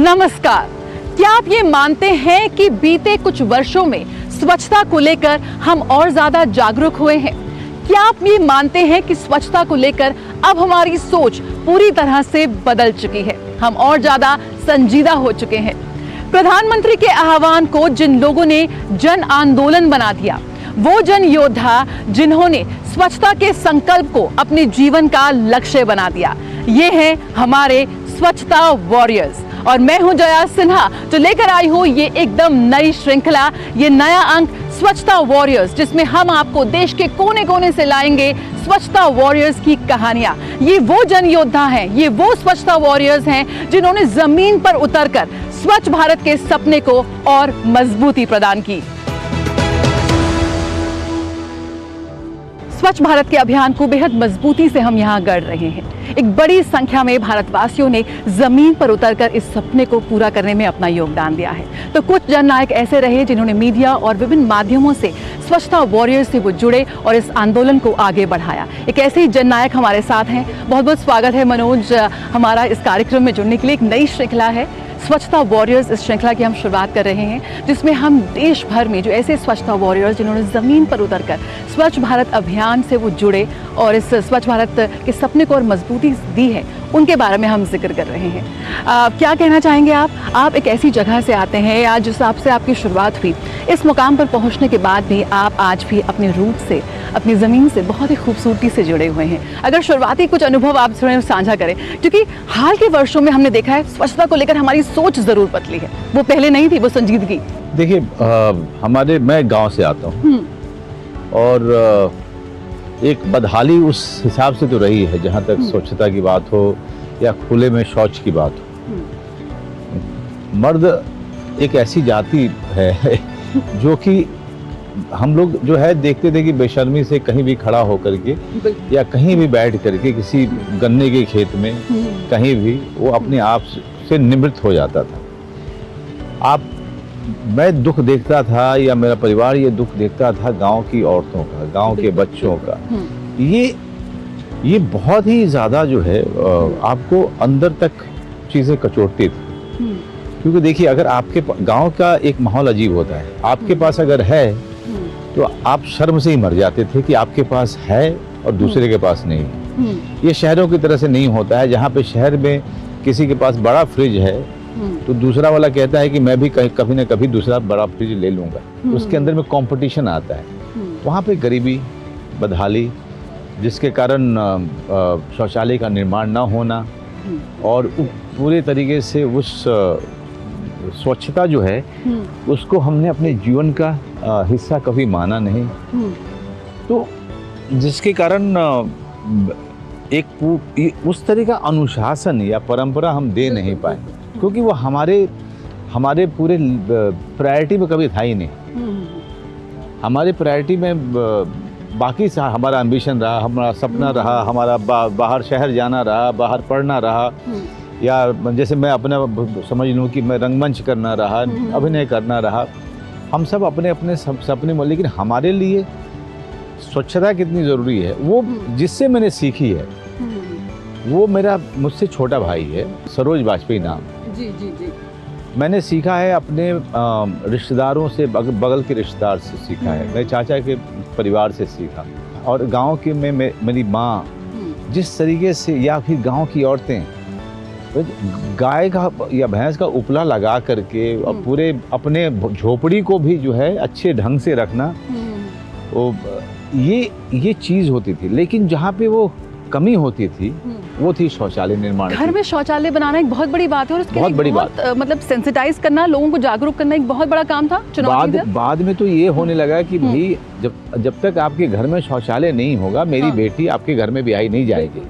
नमस्कार। क्या आप ये मानते हैं कि बीते कुछ वर्षों में स्वच्छता को लेकर हम और ज्यादा जागरूक हुए हैं? क्या आप ये मानते हैं कि स्वच्छता को लेकर अब हमारी सोच पूरी तरह से बदल चुकी है? हम और ज्यादा संजीदा हो चुके हैं। प्रधानमंत्री के आह्वान को जिन लोगों ने जन आंदोलन बना दिया, वो जन योद्धा जिन्होंने स्वच्छता के संकल्प को अपने जीवन का लक्ष्य बना दिया, ये हैं हमारे स्वच्छता वॉरियर्स। और मैं हूं जया सिन्हा, जो लेकर आई हूं ये एकदम नई श्रृंखला, ये नया अंक स्वच्छता वॉरियर्स, जिसमें हम आपको देश के कोने कोने से लाएंगे स्वच्छता वॉरियर्स की कहानियां। ये वो जन योद्धा हैं, ये वो स्वच्छता वॉरियर्स हैं जिन्होंने जमीन पर उतरकर स्वच्छ भारत के सपने को और मजबूती प्रदान की। स्वच्छ भारत के अभियान को बेहद मजबूती से हम यहाँ गढ़ रहे हैं। एक बड़ी संख्या में भारतवासियों ने जमीन पर उतरकर इस सपने को पूरा करने में अपना योगदान दिया है। तो कुछ जननायक ऐसे रहे जिन्होंने मीडिया और विभिन्न माध्यमों से स्वच्छता वॉरियर्स से वो जुड़े और इस आंदोलन को आगे बढ़ाया। एक ऐसे ही जननायक हमारे साथ हैं। बहुत बहुत स्वागत है मनोज, हमारा इस कार्यक्रम में जुड़ने के लिए। एक नई श्रृंखला है स्वच्छता वॉरियर्स, इस श्रृंखला की हम शुरुआत कर रहे हैं, जिसमें हम देश भर में जो ऐसे स्वच्छता वॉरियर्स जिन्होंने ज़मीन पर उतरकर स्वच्छ भारत अभियान से वो जुड़े और इस स्वच्छ भारत के सपने को और मजबूती दी है, उनके बारे में हम जिक्र कर रहे हैं। क्या कहना चाहेंगे आप एक ऐसी जगह से आते हैं, आज जिस हिसाब से आपकी शुरुआत हुई, इस मुकाम पर पहुंचने के बाद भी आप आज भी अपने रूट से, अपनी ज़मीन से बहुत ही खूबसूरती से जुड़े हुए हैं। अगर शुरुआती कुछ अनुभव आप साझा करें, क्योंकि हाल के वर्षों में हमने देखा है स्वच्छता को लेकर हमारी सोच ज़रूर बदली है। वो पहले नहीं थी, वो संजीदगी। देखिए, मैं गांव से आता हूँ और एक बदहाली उस हिसाब से तो रही है, जहाँ तक स्वच्छता की बात हो या खुले में शौच की बात हो। मर्द एक ऐसी जाति है जो कि हम लोग जो है देखते थे कि बेशर्मी से कहीं भी खड़ा होकर के या कहीं भी बैठ करके किसी गन्ने के खेत में कहीं भी वो अपने आप से निवृत्त हो जाता था। मैं दुख देखता था या मेरा परिवार ये दुख देखता था गांव की औरतों का, गांव के बच्चों का। ये बहुत ही ज़्यादा जो है आपको अंदर तक चीज़ें कचोटती थी। क्योंकि देखिए, अगर आपके गांव का एक माहौल अजीब होता है। आपके पास अगर है तो आप शर्म से ही मर जाते थे कि आपके पास है और दूसरे के पास नहीं है। ये शहरों की तरह से नहीं होता है, जहाँ पे शहर में किसी के पास बड़ा फ्रिज है तो दूसरा वाला कहता है कि मैं भी कभी ना कभी दूसरा बड़ा फ्रिज ले लूंगा। उसके अंदर में कंपटीशन आता है। वहाँ पे गरीबी, बदहाली, जिसके कारण शौचालय का निर्माण ना होना और पूरे तरीके से उस स्वच्छता जो है उसको हमने अपने जीवन का हिस्सा कभी माना नहीं। तो जिसके कारण एक उस तरह का अनुशासन या परंपरा हम दे नहीं पाए, क्योंकि वो हमारे पूरे प्रायोरिटी में कभी था ही नहीं। हमारे प्रायोरिटी में बाकी हमारा एम्बिशन रहा, हमारा सपना रहा, हमारा बाहर शहर जाना रहा, बाहर पढ़ना रहा, या जैसे मैं अपना समझ लूँ कि मैं रंगमंच करना रहा, अभिनय करना रहा। हम सब अपने अपने सपने में, लेकिन हमारे लिए स्वच्छता कितनी ज़रूरी है वो जिससे मैंने सीखी है, वो मुझसे छोटा भाई है, सरोज वाजपेयी नाम। जी जी जी। मैंने सीखा है अपने रिश्तेदारों से, बगल के रिश्तेदार से सीखा है, मेरे चाचा के परिवार से सीखा। और गांव के में मेरी माँ जिस तरीके से, या फिर गांव की औरतें गाय का या भैंस का उपला लगा करके और पूरे अपने झोपड़ी को भी जो है अच्छे ढंग से रखना, ये चीज़ होती थी। लेकिन जहाँ पे वो कमी होती थी वो थी शौचालय निर्माण। घर में शौचालय बनाना एक बहुत बड़ी बात है और उसके बहुत बड़ी बात, मतलब सेंसिटाइज करना, लोगों को जागरूक करना एक बहुत बड़ा काम था। बाद में तो ये होने लगा कि भाई जब तक आपके घर में शौचालय नहीं होगा, मेरी बेटी आपके घर में ब्याही नहीं जाएगी।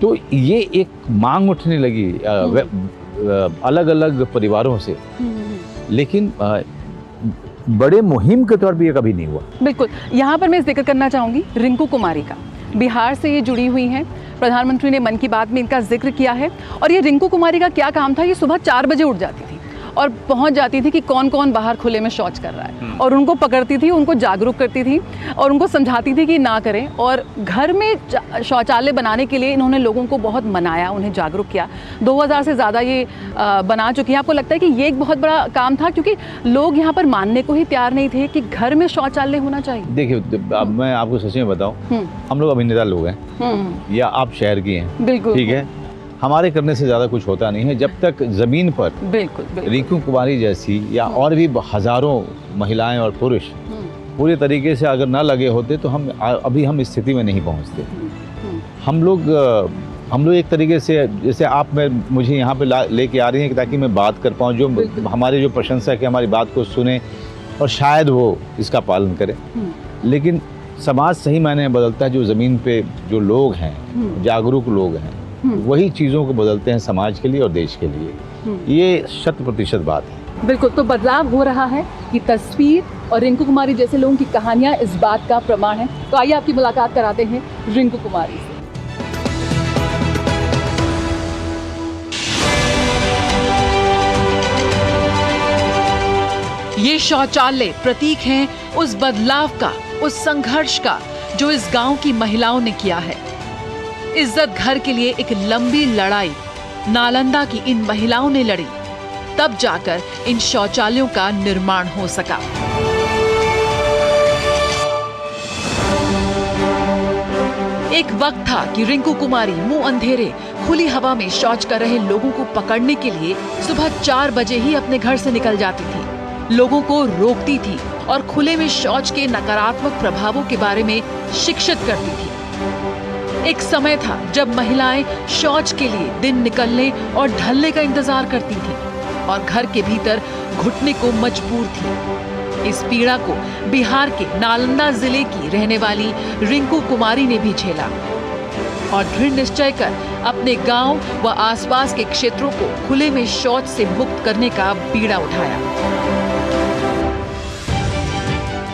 तो ये एक मांग उठने लगी अलग अलग परिवारों से, लेकिन बड़े मुहिम के तौर पे ये कभी नहीं हुआ। बिल्कुल। यहाँ पर मैं जिक्र करना चाहूँगी रिंकू कुमारी का। बिहार से ये जुड़ी हुई हैं, प्रधानमंत्री ने मन की बात में इनका जिक्र किया है। और ये रिंकू कुमारी का क्या काम था, ये सुबह 4 बजे उठ जाती थी और पहुंच जाती थी कि कौन कौन बाहर खुले में शौच कर रहा है, और उनको पकड़ती थी, उनको जागरूक करती थी और उनको समझाती थी कि ना करें। और घर में शौचालय बनाने के लिए इन्होंने लोगों को बहुत मनाया, उन्हें जागरूक किया। 2000 से ज़्यादा ये बना चुकी हैं। आपको लगता है कि ये एक बहुत बड़ा काम था, क्योंकि लोग यहाँ पर मानने को ही तैयार नहीं थे कि घर में शौचालय होना चाहिए? देखिए, अब मैं आपको सच में बताऊं, हम लोग अभिनेता लोग हैं या आप शहर की हैं, बिल्कुल, ठीक है, हमारे करने से ज़्यादा कुछ होता नहीं है जब तक ज़मीन पर बिल्कुल रिंकू कुमारी जैसी या और भी हज़ारों महिलाएं और पुरुष पूरे तरीके से अगर ना लगे होते तो हम इस स्थिति में नहीं पहुंचते। हम लोग एक तरीके से, जैसे आप मुझे यहाँ पे लेके आ रही हैं ताकि मैं बात कर पाऊँ, जो हमारे जो प्रशंसक है हमारी बात को सुने और शायद वो इसका पालन करें। लेकिन समाज सही मायने में बदलता है जो ज़मीन पे जो लोग हैं, जागरूक लोग हैं, वही चीज़ों को बदलते हैं समाज के लिए और देश के लिए। ये 100% बात है। बिल्कुल, तो बदलाव हो रहा है। ये तस्वीर और रिंकू कुमारी जैसे लोगों की कहानियां इस बात का प्रमाण है। तो आइए आपकी मुलाकात कराते हैं रिंकू कुमारी से। ये शौचालय प्रतीक हैं उस बदलाव का, उस संघर्ष का जो इस गांव की महिलाओं ने किया है। इज्जत घर के लिए एक लंबी लड़ाई नालंदा की इन महिलाओं ने लड़ी, तब जाकर इन शौचालयों का निर्माण हो सका। एक वक्त था कि रिंकू कुमारी मुंह अंधेरे खुली हवा में शौच कर रहे लोगों को पकड़ने के लिए सुबह 4 बजे ही अपने घर से निकल जाती थी, लोगों को रोकती थी और खुले में शौच के नकारात्मक प्रभावों के बारे में शिक्षित करती थी। एक समय था जब महिलाएं शौच के लिए दिन निकलने और ढलने का इंतजार करती थीं और घर के भीतर घुटने को मजबूर थीं। इस पीड़ा को बिहार के नालंदा जिले की रहने वाली रिंकू कुमारी ने भी झेला और दृढ़ निश्चय कर अपने गांव व आसपास के क्षेत्रों को खुले में शौच से मुक्त करने का बीड़ा उठाया।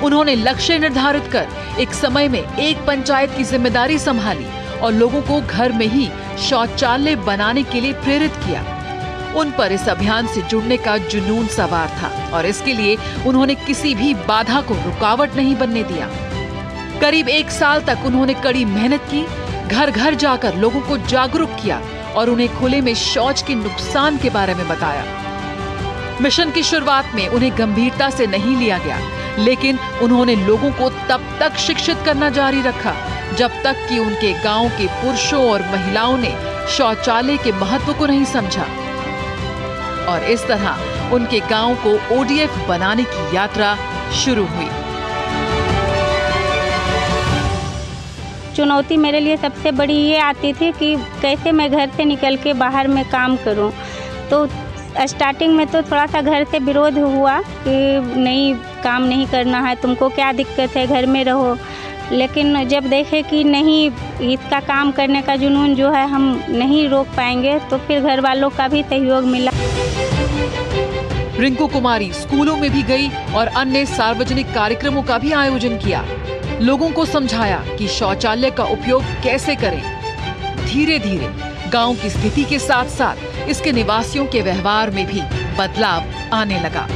उन्होंने लक्ष्य निर्धारित कर एक समय में एक पंचायत की जिम्मेदारी संभाली और लोगों को घर में ही शौचालय बनाने के लिए प्रेरित किया। उन पर इस अभियान से जुड़ने का जुनून सवार था और इसके लिए उन्होंने किसी भी बाधा को रुकावट नहीं बनने दिया। करीब 1 साल तक उन्होंने कड़ी मेहनत की, घर घर जाकर लोगों को जागरूक किया और उन्हें खुले में शौच के नुकसान के बारे में बताया। मिशन की शुरुआत में उन्हें गंभीरता से नहीं लिया गया, लेकिन उन्होंने लोगों को तब तक शिक्षित करना जारी रखा जब तक कि उनके गांव के पुरुषों और महिलाओं ने शौचालय के महत्व को नहीं समझा और इस तरह उनके गांव को ODF बनाने की यात्रा शुरू हुई। चुनौती मेरे लिए सबसे बड़ी ये आती थी कि कैसे मैं घर से निकल के बाहर में काम करूं। तो स्टार्टिंग में तो थोड़ा सा घर से विरोध हुआ कि नहीं, काम नहीं करना है, तुमको क्या दिक्कत है, घर में रहो। लेकिन जब देखे कि नहीं, इसका काम करने का जुनून जो है हम नहीं रोक पाएंगे, तो फिर घर वालों का भी सहयोग मिला। रिंकू कुमारी स्कूलों में भी गई और अन्य सार्वजनिक कार्यक्रमों का भी आयोजन किया। लोगों को समझाया कि शौचालय का उपयोग कैसे करें। धीरे धीरे गांव की स्थिति के साथ साथ इसके निवासियों के व्यवहार में भी बदलाव आने लगा।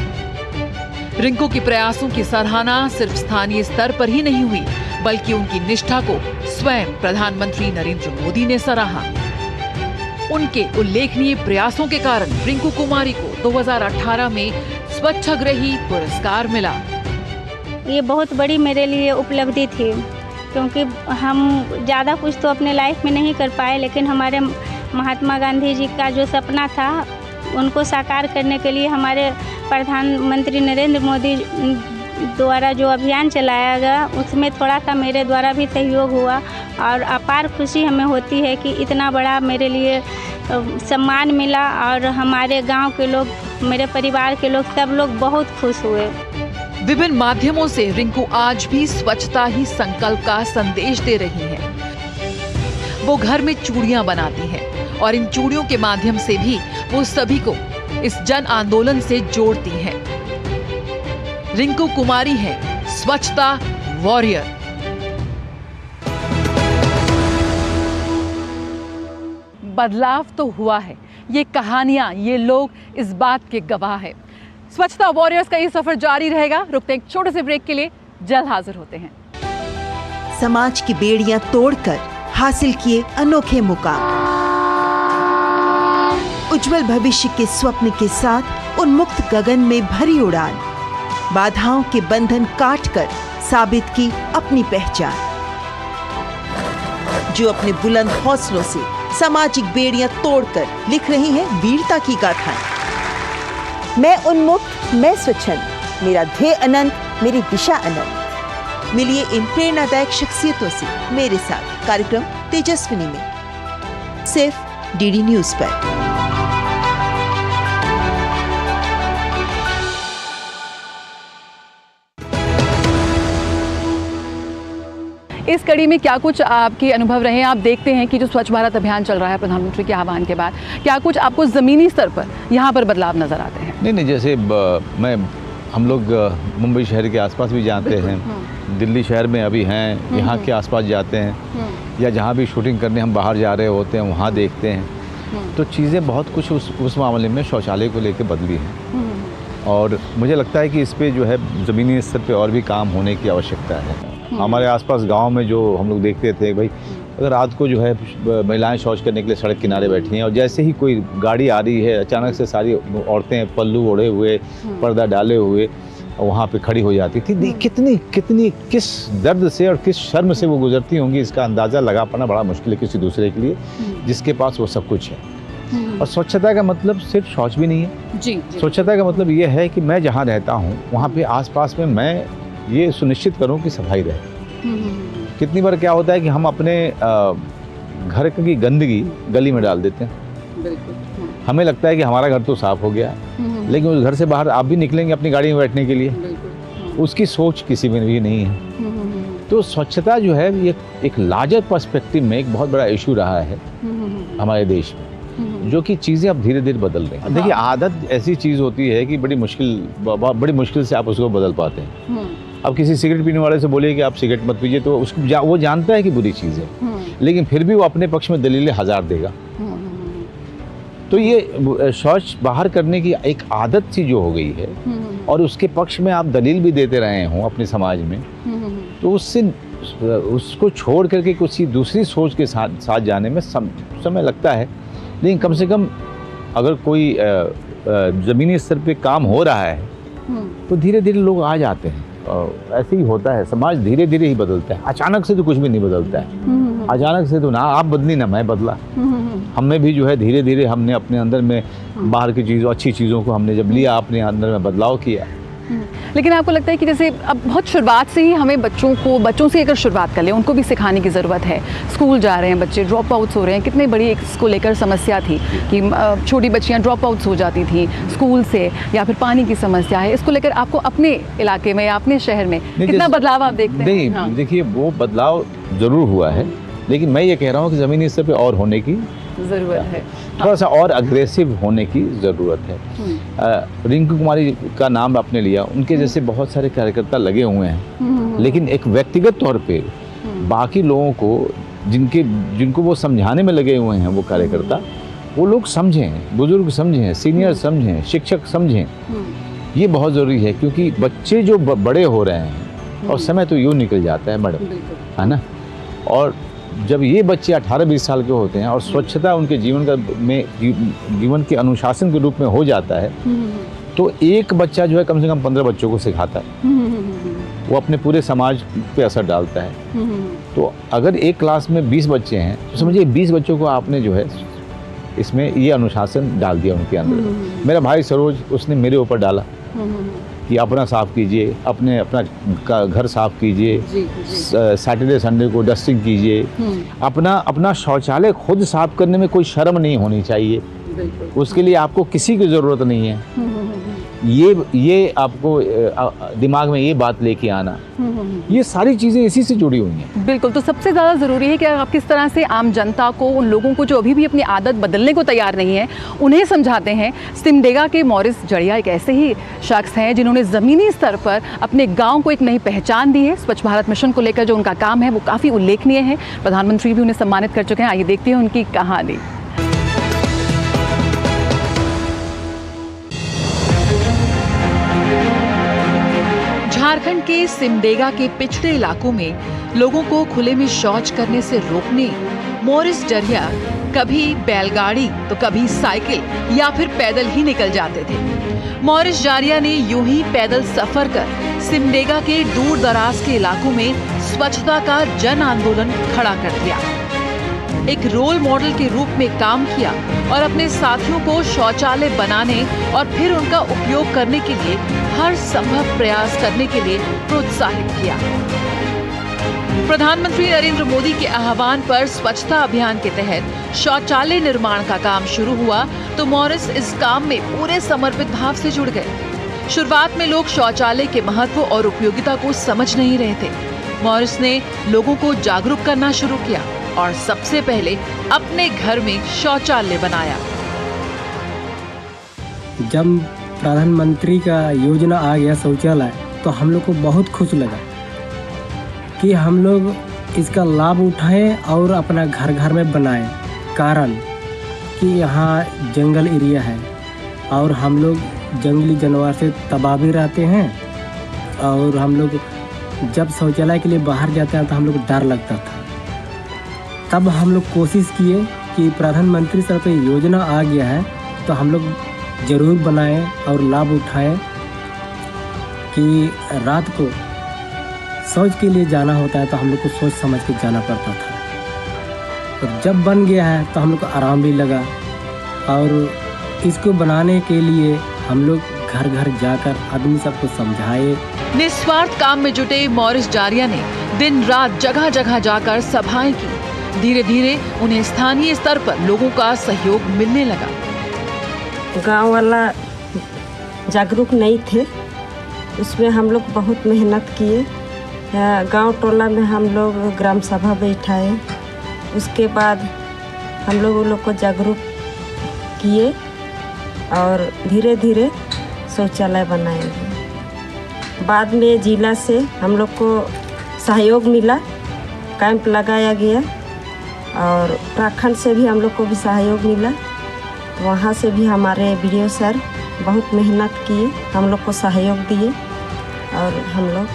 रिंकू के प्रयासों की सराहना सिर्फ स्थानीय स्तर पर ही नहीं हुई, बल्कि उनकी निष्ठा को स्वयं प्रधानमंत्री नरेंद्र मोदी ने सराहा। उनके उल्लेखनीय प्रयासों के कारण रिंकू कुमारी को 2018 में स्वच्छाग्रही पुरस्कार मिला। ये बहुत बड़ी मेरे लिए उपलब्धि थी, क्योंकि हम ज़्यादा कुछ तो अपने लाइफ में नहीं कर पाए, लेकिन हमारे महात्मा गांधी जी का जो सपना था उनको साकार करने के लिए हमारे प्रधानमंत्री नरेंद्र मोदी द्वारा जो अभियान चलाया गया, उसमें थोड़ा सा मेरे द्वारा भी सहयोग हुआ और अपार खुशी हमें होती है कि इतना बड़ा मेरे लिए सम्मान मिला और हमारे गांव के लोग, मेरे परिवार के लोग, सब लोग बहुत खुश हुए। विभिन्न माध्यमों से रिंकू आज भी स्वच्छता ही संकल्प का संदेश दे रही हैं। वो घर में चूड़ियां बनाती हैं और इन चूड़ियों के माध्यम से भी वो सभी को इस जन आंदोलन से जोड़ती हैं। रिंकू कुमारी है स्वच्छता वॉरियर। बदलाव तो हुआ है, ये कहानियाँ, ये लोग इस बात के गवाह है। स्वच्छता वॉरियर्स का ये सफर जारी रहेगा। रुकते हैं एक छोटे से ब्रेक के लिए, जल्द हाजिर होते हैं। समाज की बेड़ियां तोड़कर हासिल किए अनोखे मुकाम, उज्जवल भविष्य के स्वप्न के साथ उन्मुक्त गगन में भरी उड़ान, बाधाओं के बंधन काटकर साबित की अपनी पहचान, जो अपने बुलंद हौसलों से सामाजिक बेड़ियां तोड़कर लिख रही हैं वीरता की गाथाएं। मैं उन्मुक्त, मैं स्वच्छंद, मेरा ध्येय अनंत, मेरी दिशा अनंत। मिलिए इन प्रेरणादायक शख्सियतों से मेरे साथ कार्यक्रम तेजस्विनी में, सिर्फ डीडी न्यूज पर। इस कड़ी में क्या कुछ आपके अनुभव रहे हैं? आप देखते हैं कि जो स्वच्छ भारत अभियान चल रहा है प्रधानमंत्री के आह्वान के बाद, क्या कुछ आपको ज़मीनी स्तर पर यहाँ पर बदलाव नज़र आते हैं? नहीं, जैसे हम लोग मुंबई शहर के आसपास भी जाते हैं, दिल्ली शहर में अभी हैं, यहाँ के आसपास जाते हैं, या जहाँ भी शूटिंग करने हम बाहर जा रहे होते हैं वहाँ देखते हैं। तो चीज़ें बहुत कुछ उस मामले में शौचालय को लेकर बदली हैं, और मुझे लगता है कि इस पर जो है ज़मीनी स्तर पे और भी काम होने की आवश्यकता है। हमारे आसपास गांव में जो हम लोग देखते थे, भाई अगर रात को जो है महिलाएं शौच करने के लिए सड़क किनारे बैठी हैं, और जैसे ही कोई गाड़ी आ रही है अचानक से सारी औरतें पल्लू ओढ़े हुए, पर्दा डाले हुए वहाँ पे खड़ी हो जाती थी। कितनी किस दर्द से और किस शर्म से वो गुजरती होंगी, इसका अंदाज़ा लगा पाना बड़ा मुश्किल है किसी दूसरे के लिए जिसके पास वो सब कुछ है। और स्वच्छता का मतलब सिर्फ शौच भी नहीं है जी। स्वच्छता का मतलब ये है कि मैं जहाँ रहता हूँ वहाँ पे आसपास में मैं ये सुनिश्चित करूं कि सफाई रहे। कितनी बार क्या होता है कि हम अपने घर की गंदगी गली में डाल देते हैं। बिल्कुल। हमें लगता है कि हमारा घर तो साफ हो गया है, लेकिन उस घर से बाहर आप भी निकलेंगे अपनी गाड़ी में बैठने के लिए, उसकी सोच किसी में भी नहीं है। तो स्वच्छता जो है ये एक लार्जर पर्सपेक्टिव में एक बहुत बड़ा इशू रहा है हमारे देश में, जो कि चीज़ें अब धीरे धीरे बदल रही हैं। देखिए, आदत ऐसी चीज़ होती है कि बड़ी मुश्किल से आप उसको बदल पाते हैं। अब किसी सिगरेट पीने वाले से बोलिए कि आप सिगरेट मत पीजिए, तो उसको वो जानता है कि बुरी चीज़ है, लेकिन फिर भी वो अपने पक्ष में दलीलें हजार देगा। तो ये शौच बाहर करने की एक आदत सी जो हो गई है, और उसके पक्ष में आप दलील भी देते रहे हों अपने समाज में, तो उसको छोड़ करके कुछ दूसरी सोच के साथ जाने में समय लगता है। लेकिन कम से कम अगर कोई ज़मीनी स्तर पे काम हो रहा है तो धीरे धीरे लोग आ जाते हैं। ऐसे ही होता है, समाज धीरे धीरे ही बदलता है, अचानक से तो कुछ भी नहीं बदलता है। अचानक से तो ना आप बदली ना मैं बदला। हमें भी जो है धीरे धीरे हमने अपने अंदर में बाहर की चीज़ों, अच्छी चीज़ों को हमने जब लिया, अपने अंदर में बदलाव किया। लेकिन आपको लगता है कि जैसे अब बहुत शुरुआत से ही हमें बच्चों से अगर शुरुआत कर लें, उनको भी सिखाने की ज़रूरत है। स्कूल जा रहे हैं बच्चे, ड्रॉप आउट्स हो रहे हैं। कितनी बड़ी इसको लेकर समस्या थी कि छोटी बच्चियां ड्रॉप आउट्स हो जाती थी स्कूल से, या फिर पानी की समस्या है। इसको लेकर आपको अपने इलाके में या अपने शहर में कितना बदलाव आप देखते हैं? नहीं, हाँ। देखिए, वो बदलाव ज़रूर हुआ है, लेकिन मैं ये कह रहा हूँ कि ज़मीनी स्तर पर और होने की ज़रूरत है, थोड़ा सा और अग्रेसिव होने की ज़रूरत है। रिंकू कुमारी का नाम आपने लिया, उनके जैसे बहुत सारे कार्यकर्ता लगे हुए हैं, लेकिन एक व्यक्तिगत तौर पे बाकी लोगों को जिनको वो समझाने में लगे हुए हैं, वो कार्यकर्ता, वो लोग समझें, बुजुर्ग समझें, सीनियर समझें, शिक्षक समझें। ये बहुत ज़रूरी है, क्योंकि बच्चे जो बड़े हो रहे हैं, और समय तो यूँ निकल जाता है बड़े, है ना। और जब ये बच्चे 18-20 साल के होते हैं और स्वच्छता उनके जीवन के अनुशासन के रूप में हो जाता है, तो एक बच्चा जो है कम से कम 15 बच्चों को सिखाता है। वो अपने पूरे समाज पे असर डालता है। तो अगर एक क्लास में 20 बच्चे हैं, तो समझिए 20 बच्चों को आपने जो है इसमें ये अनुशासन डाल दिया उनके अंदर। मेरा भाई सरोज, उसने मेरे ऊपर डाला कि अपना साफ़ कीजिए, अपना घर साफ़ कीजिए, सैटरडे संडे को डस्टिंग कीजिए, अपना शौचालय खुद साफ़ करने में कोई शर्म नहीं होनी चाहिए। उसके लिए आपको किसी की ज़रूरत नहीं है। ये आपको दिमाग में ये बात लेके आना, ये सारी चीज़ें इसी से जुड़ी हुई हैं। बिल्कुल। तो सबसे ज़्यादा ज़रूरी है कि आप किस तरह से आम जनता को, उन लोगों को जो अभी भी अपनी आदत बदलने को तैयार नहीं है, उन्हें समझाते हैं। सिमडेगा के मॉरिस जड़िया एक ऐसे ही शख्स हैं जिन्होंने ज़मीनी स्तर पर अपने गाँव को एक नई पहचान दी है। स्वच्छ भारत मिशन को लेकर जो उनका काम है वो काफ़ी उल्लेखनीय है। प्रधानमंत्री भी उन्हें सम्मानित कर चुके हैं। आइए देखते हैं उनकी कहानी। झारखंड के सिमडेगा के पिछड़े इलाकों में लोगों को खुले में शौच करने से रोकने मोरिस जरिया कभी बैलगाड़ी तो कभी साइकिल या फिर पैदल ही निकल जाते थे। मोरिस जारिया ने यूं ही पैदल सफर कर सिमडेगा के दूर दराज के इलाकों में स्वच्छता का जन आंदोलन खड़ा कर दिया। एक रोल मॉडल के रूप में काम किया और अपने साथियों को शौचालय बनाने और फिर उनका उपयोग करने के लिए हर संभव प्रयास करने के लिए प्रोत्साहित किया। प्रधानमंत्री नरेंद्र मोदी के आह्वान पर स्वच्छता अभियान के तहत शौचालय निर्माण का काम शुरू हुआ तो मोरिस इस काम में पूरे समर्पित भाव से जुड़ गए। शुरुआत में लोग शौचालय के महत्व और उपयोगिता को समझ नहीं रहे थे। मोरिस ने लोगों को जागरूक करना शुरू किया और सबसे पहले अपने घर में शौचालय बनाया। जब प्रधानमंत्री का योजना आ गया शौचालय तो हम लोग को बहुत खुश लगा कि हम लोग इसका लाभ उठाएं और अपना घर घर में बनाएं। कारण कि यहाँ जंगल एरिया है और हम लोग जंगली जानवर से तबाह भी रहते हैं और हम लोग जब शौचालय के लिए बाहर जाते हैं तो हम लोग डर लगता था। तब हम लोग कोशिश किए कि प्रधानमंत्री सर पे योजना आ गया है तो हम लोग ज़रूर बनाएं और लाभ उठाएं कि रात को शौच के लिए जाना होता है तो हम लोग को सोच समझ के जाना पड़ता था। और जब बन गया है तो हम लोग को आराम भी लगा और इसको बनाने के लिए हम लोग घर घर जाकर आदमी सबको समझाए। निस्वार्थ काम में जुटे मोरिस जारिया ने दिन रात जगह जगह जाकर सभाएं की। धीरे धीरे उन्हें स्थानीय स्तर पर लोगों का सहयोग मिलने लगा। गांव वाला जागरूक नहीं थे, उसमें हम लोग बहुत मेहनत किए। गांव टोला में हम लोग ग्राम सभा बैठाए, उसके बाद हम लोग उन लोग को जागरूक किए और धीरे धीरे शौचालय बनाएंगे। बाद में जिला से हम लोग को सहयोग मिला, कैंप लगाया गया और उत्तराखंड से भी हम लोग को भी सहयोग मिला। वहाँ से भी हमारे वीडियो सर बहुत मेहनत किए, हम लोग को सहयोग दिए और हम लोग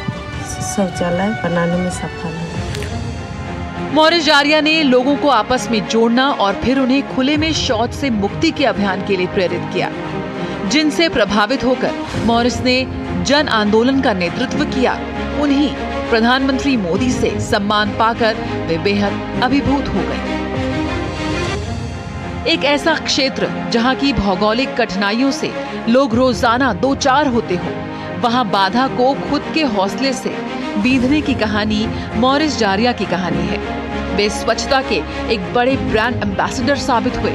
शौचालय बनाने में सफल हुए। मोरिस जारिया ने लोगों को आपस में जोड़ना और फिर उन्हें खुले में शौच से मुक्ति के अभियान के लिए प्रेरित किया, जिनसे प्रभावित होकर मोरिस ने जन आंदोलन का नेतृत्व किया। उन्हीं प्रधानमंत्री मोदी से सम्मान पाकर वे बेहद अभिभूत हो गए। एक ऐसा क्षेत्र जहां की भौगोलिक कठिनाइयों से लोग रोजाना दो चार होते हों, वहां बाधा को खुद के हौसले से बींधने की कहानी मोरिस जारिया की कहानी है। वे स्वच्छता के एक बड़े ब्रांड एम्बेसडर साबित हुए,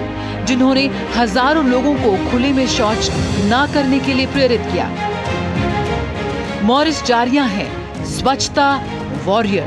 जिन्होंने हजारों लोगों को खुले में शौच न करने के लिए प्रेरित किया। मोरिस जारिया हैं स्वच्छता वॉरियर।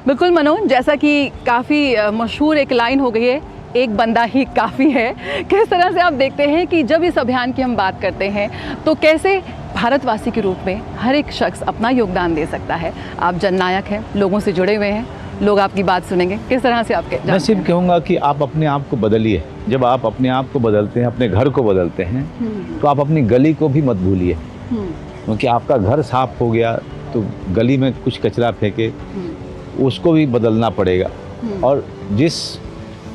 बिल्कुल मनोज, जैसा कि काफ़ी मशहूर एक लाइन हो गई है, एक बंदा ही काफ़ी है। किस तरह से आप देखते हैं कि जब इस अभियान की हम बात करते हैं तो कैसे भारतवासी के रूप में हर एक शख्स अपना योगदान दे सकता है। आप जननायक हैं, लोगों से जुड़े हुए हैं, लोग आपकी बात सुनेंगे। किस तरह से आपके मैं सिर्फ कहूँगा कि आप अपने आप को बदलिए। जब आप अपने आप को बदलते हैं, अपने घर को बदलते हैं, तो आप अपनी गली को भी मत भूलिए, क्योंकि आपका घर साफ हो गया तो गली में कुछ कचरा फेंके उसको भी बदलना पड़ेगा। और जिस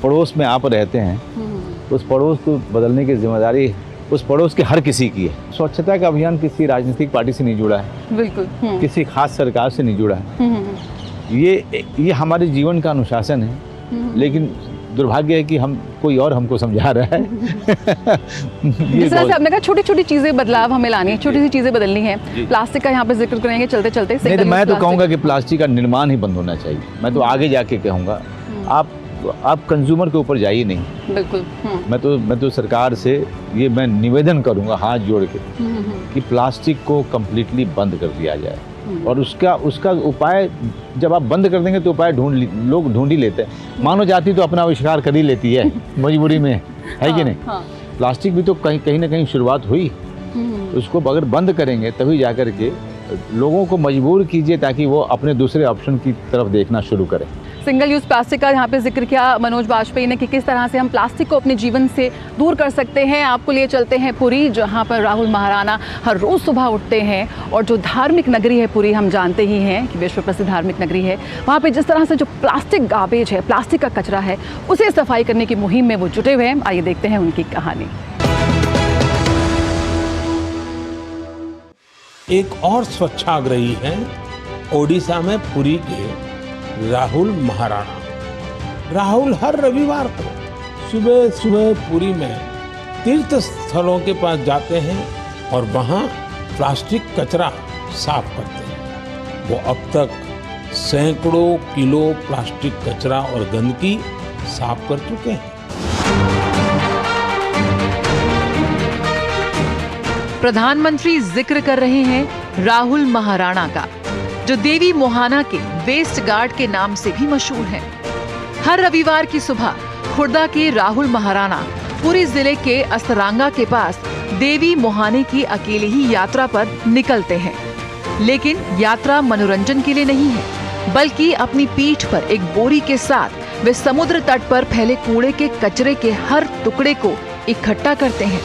पड़ोस में आप रहते हैं उस पड़ोस को बदलने की जिम्मेदारी उस पड़ोस के हर किसी की है। स्वच्छता का अभियान किसी राजनीतिक पार्टी से नहीं जुड़ा है, बिल्कुल किसी खास सरकार से नहीं जुड़ा है। ये हमारे जीवन का अनुशासन है, लेकिन दुर्भाग्य है कि हम कोई और हमको समझा रहा है। जिस तरह से आपने कहा छोटी छोटी चीजें बदलाव हमें लानी है, छोटी सी चीजें बदलनी है। प्लास्टिक का यहाँ पे जिक्र करेंगे चलते चलते। नहीं तो मैं तो कहूँगा कि प्लास्टिक का निर्माण ही बंद होना चाहिए। मैं तो आगे जाके कहूँगा आप कंज्यूमर के ऊपर जाइए नहीं। बिल्कुल। मैं तो सरकार से ये मैं निवेदन करूँगा हाथ जोड़ के कि प्लास्टिक को कम्प्लीटली बंद कर दिया जाए। और उसका उपाय जब आप बंद कर देंगे तो उपाय लोग ढूंढ ही लेते हैं। मानव जाति तो अपना आविष्कार कर ही लेती है मजबूरी में, है कि नहीं? प्लास्टिक भी तो कहीं ना कहीं शुरुआत हुई। उसको अगर बंद करेंगे तभी जा कर के लोगों को मजबूर कीजिए ताकि वो अपने दूसरे ऑप्शन की तरफ देखना शुरू करें। सिंगल यूज़ प्लास्टिक का यहाँ पे जिक्र किया मनोज बाजपेयी ने कि किस तरह से हम प्लास्टिक को अपने जीवन से दूर कर सकते हैं। आपको लिए चलते हैं पुरी, जहाँ पर राहुल महाराणा हर रोज़ सुबह उठते हैं और जो धार्मिक नगरी है पुरी, हम जानते ही हैं कि विश्व प्रसिद्ध धार्मिक नगरी है, वहाँ पे जिस तरह से जो प्लास्टिक गार्बेज है, प्लास्टिक का कचरा है, उसे सफाई करने की मुहिम में वो जुटे हुए हैं। आइए देखते हैं उनकी कहानी। एक और स्वच्छाग्रही हैं ओडिशा में पुरी के राहुल महाराणा। राहुल हर रविवार को सुबह सुबह पुरी में तीर्थ स्थलों के पास जाते हैं और वहाँ प्लास्टिक कचरा साफ करते हैं। वो अब तक सैकड़ों किलो प्लास्टिक कचरा और गंदगी साफ कर चुके हैं। प्रधानमंत्री जिक्र कर रहे हैं राहुल महाराणा का, जो देवी मोहाना के वेस्ट गार्ड के नाम से भी मशहूर हैं। हर रविवार की सुबह खुर्दा के राहुल महाराणा पुरी जिले के अस्तरांगा के पास देवी मोहाने की अकेले ही यात्रा पर निकलते हैं। लेकिन यात्रा मनोरंजन के लिए नहीं है, बल्कि अपनी पीठ पर एक बोरी के साथ वे समुद्र तट पर फैले कूड़े के कचरे के हर टुकड़े को इकट्ठा करते हैं।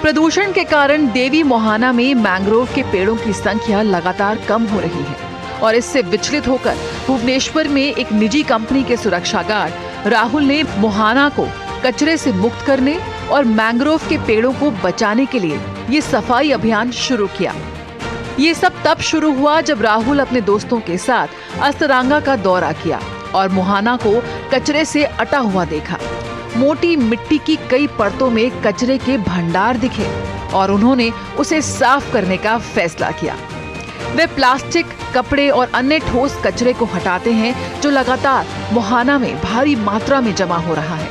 प्रदूषण के कारण देवी मोहाना में मैंग्रोव के पेड़ों की संख्या लगातार कम हो रही है और इससे विचलित होकर भुवनेश्वर में एक निजी कंपनी के सुरक्षा गार्ड राहुल ने मोहाना को कचरे से मुक्त करने और मैंग्रोव के पेड़ों को बचाने के लिए ये सफाई अभियान शुरू किया। ये सब तब शुरू हुआ जब राहुल अपने दोस्तों के साथ अस्तरांगा का दौरा किया और मोहाना को कचरे से अटा हुआ देखा। मोटी मिट्टी की कई परतों में कचरे के भंडार दिखे और उन्होंने उसे साफ करने का फैसला किया। वे प्लास्टिक, कपड़े और अन्य ठोस कचरे को हटाते हैं जो लगातार मोहाना में भारी मात्रा में जमा हो रहा है।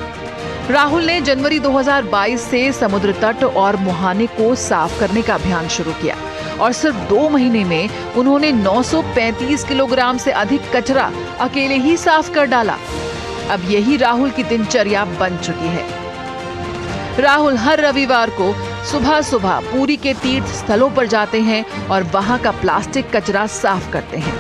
राहुल ने जनवरी 2022 से समुद्र तट और मोहाने को साफ करने का अभियान शुरू किया और सिर्फ 2 महीने में उन्होंने 935 किलोग्राम से अधिक कचरा अकेले ही साफ कर डाला। अब यही राहुल की दिनचर्या बन चुकी है। राहुल हर रविवार को सुबह सुबह पुरी के तीर्थ स्थलों पर जाते हैं और वहां का प्लास्टिक कचरा साफ करते हैं।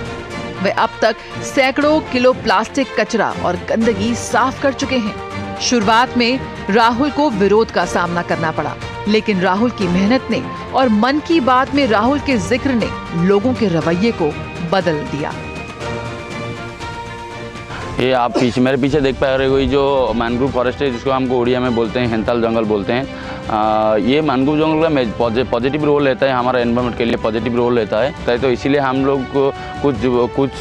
वे अब तक सैकड़ों किलो प्लास्टिक कचरा और गंदगी साफ कर चुके हैं। शुरुआत में राहुल को विरोध का सामना करना पड़ा, लेकिन राहुल की मेहनत ने और मन की बात में राहुल के जिक्र ने लोगों के रवैये को बदल दिया। ये आप मेरे पीछे देख पा रहे हो, ये जो मैंग्रोव फॉरेस्ट है, जिसको हमको उड़िया में बोलते हैं हेंताल जंगल बोलते हैं। ये मैंग्रोव जंगल का पॉजिटिव रोल लेता है, हमारा एनवायरनमेंट के लिए पॉजिटिव रोल लेता है। तो इसीलिए हम लोग कुछ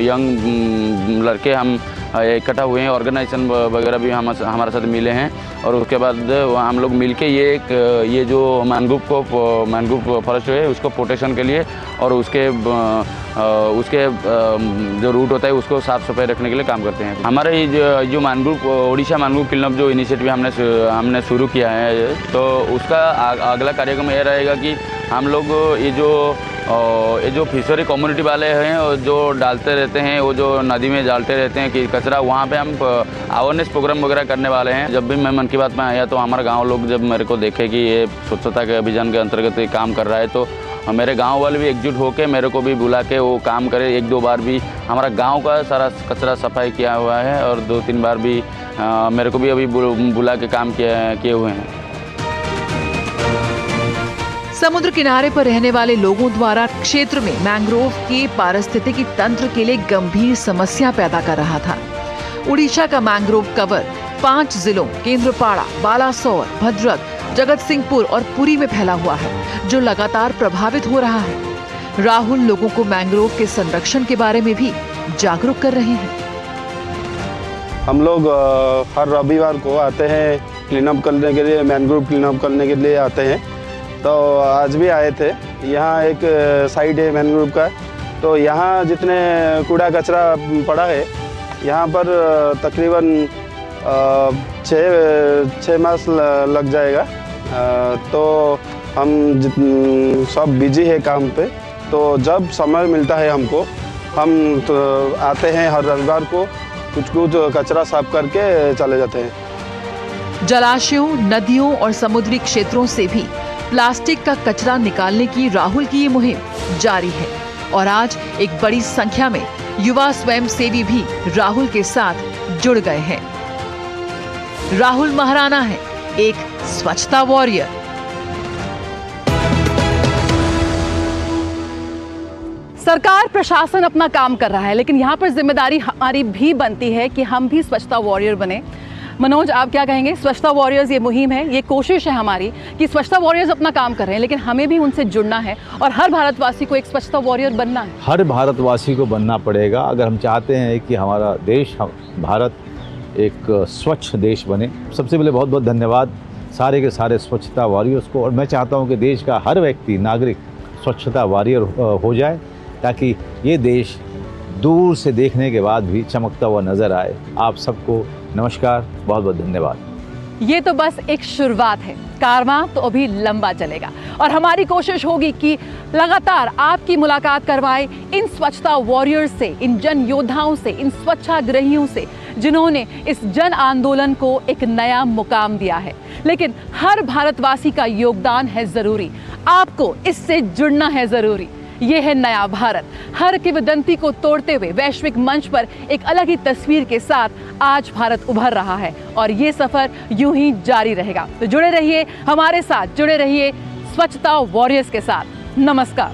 यंग लड़के हम इकट्ठा हुए हैं, ऑर्गेनाइजेशन वगैरह भी हमारे साथ मिले हैं और उसके बाद हम लोग मिलके ये जो मैंग्रोव फॉरेस्ट है उसको प्रोटेक्शन के लिए और उसके जो रूट होता है उसको साफ सफाई रखने के लिए काम करते हैं। हमारे जो मैंग्रोव ओडिशा मैंग्रोव क्लीनअप जो इनिशिएटिव हमने शुरू किया है, तो उसका अगला कार्यक्रम ये रहेगा कि हम लोग ये जो फिशरी कम्युनिटी वाले हैं जो डालते रहते हैं, वो जो नदी में डालते रहते हैं कि कचरा, वहाँ पे हम अवेयरनेस प्रोग्राम वगैरह करने वाले हैं। जब भी मैं मन की बात में आया तो हमारे गांव लोग जब मेरे को देखे कि ये स्वच्छता के अभियान के अंतर्गत ये काम कर रहा है, तो मेरे गांव वाले भी एकजुट होके मेरे को भी बुला के वो काम करे। 1-2 बार भी हमारा गांव का सारा कचरा सफाई किया हुआ है और 2-3 बार भी मेरे को भी अभी बुला के काम किए हुए हैं। समुद्र किनारे पर रहने वाले लोगों द्वारा क्षेत्र में मैंग्रोव के पारिस्थितिकी तंत्र के लिए गंभीर समस्या पैदा कर रहा था। उड़ीसा का मैंग्रोव कवर 5 जिलों केंद्रपाड़ा, बालासोर, भद्रक, जगत सिंहपुर और पुरी में फैला हुआ है, जो लगातार प्रभावित हो रहा है। राहुल लोगों को मैंग्रोव के संरक्षण के बारे में भी जागरूक कर रहे हैं। हम लोग हर रविवार को आते हैं क्लीनअप करने के लिए, मैंग्रोव क्लीनअप करने के लिए आते हैं। तो आज भी आए थे। यहाँ एक साइड है मैंग्रोव का, तो यहाँ जितने कूड़ा कचरा पड़ा है, यहाँ पर तकरीबन 6 मास लग जाएगा। तो हम सब बिजी है काम पे, तो जब समय मिलता है हमको, हम तो आते हैं हर रविवार को, कुछ कचरा साफ करके चले जाते हैं। जलाशयों, नदियों और समुद्री क्षेत्रों से भी प्लास्टिक का कचरा निकालने की राहुल की ये मुहिम जारी है और आज एक बड़ी संख्या में युवा स्वयंसेवी भी राहुल के साथ जुड़ गए हैं। राहुल महाराणा है एक स्वच्छता वॉरियर। सरकार प्रशासन अपना काम कर रहा है, लेकिन यहाँ पर जिम्मेदारी हमारी भी बनती है कि हम भी स्वच्छता वॉरियर बने। मनोज, आप क्या कहेंगे? स्वच्छता वॉरियर्स ये मुहिम है, ये कोशिश है हमारी कि स्वच्छता वॉरियर्स अपना काम कर रहे हैं, लेकिन हमें भी उनसे जुड़ना है और हर भारतवासी को एक स्वच्छता वॉरियर बनना है। हर भारतवासी को बनना पड़ेगा अगर हम चाहते हैं कि हमारा देश, भारत एक स्वच्छ देश बने। सबसे पहले बहुत बहुत धन्यवाद सारे के सारे स्वच्छता वॉरियर्स को, और मैं चाहता हूं कि देश का हर व्यक्ति, नागरिक स्वच्छता वॉरियर हो जाए, ताकि ये देश दूर से देखने के बाद भी चमकता हुआ नजर आए। आप सबको नमस्कार, बहुत बहुत धन्यवाद। ये तो बस एक शुरुआत है, कारवां तो अभी लंबा चलेगा और हमारी कोशिश होगी कि लगातार आपकी मुलाकात करवाए इन स्वच्छता वॉरियर्स से, इन जन योद्धाओं से, इन स्वच्छाग्रहियों से, जिन्होंने इस जन आंदोलन को एक नया मुकाम दिया है। लेकिन हर भारतवासी का योगदान है जरूरी, आपको इससे जुड़ना है जरूरी। ये है नया भारत, हर किंवदंती को तोड़ते हुए वैश्विक मंच पर एक अलग ही तस्वीर के साथ आज भारत उभर रहा है और ये सफर यूं ही जारी रहेगा। तो जुड़े रहिए हमारे साथ, जुड़े रहिए स्वच्छता वॉरियर्स के साथ। नमस्कार।